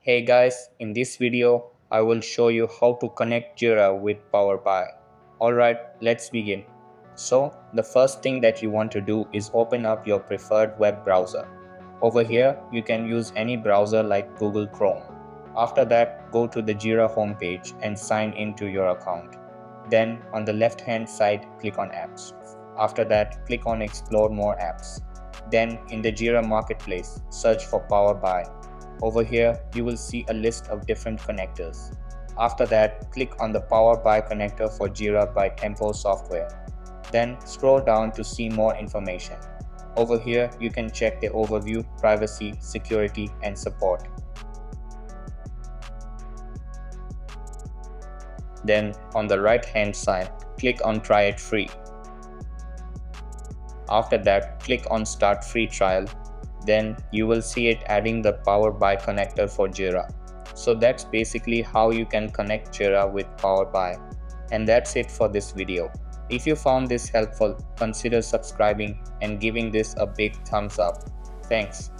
Hey guys, in this video, I will show you how to connect Jira with Power BI. Alright, let's begin. So, the first thing that you want to do is open up your preferred web browser. Over here, you can use any browser like Google Chrome. After that, go to the Jira homepage and sign into your account. Then, on the left hand side, click on Apps. After that, click on Explore More Apps. Then, in the Jira Marketplace, search for Power BI. Over here, you will see a list of different connectors. After that, click on the Power BI connector for Jira by Tempo Software. Then scroll down to see more information. Over here, you can check the overview, privacy, security, and support. Then on the right hand side, click on Try it free. After that, click on Start Free Trial. Then you will see it adding the Power BI connector for Jira. So that's basically how you can connect Jira with Power BI. And that's it for this video. If you found this helpful, consider subscribing and giving this a big thumbs up. Thanks.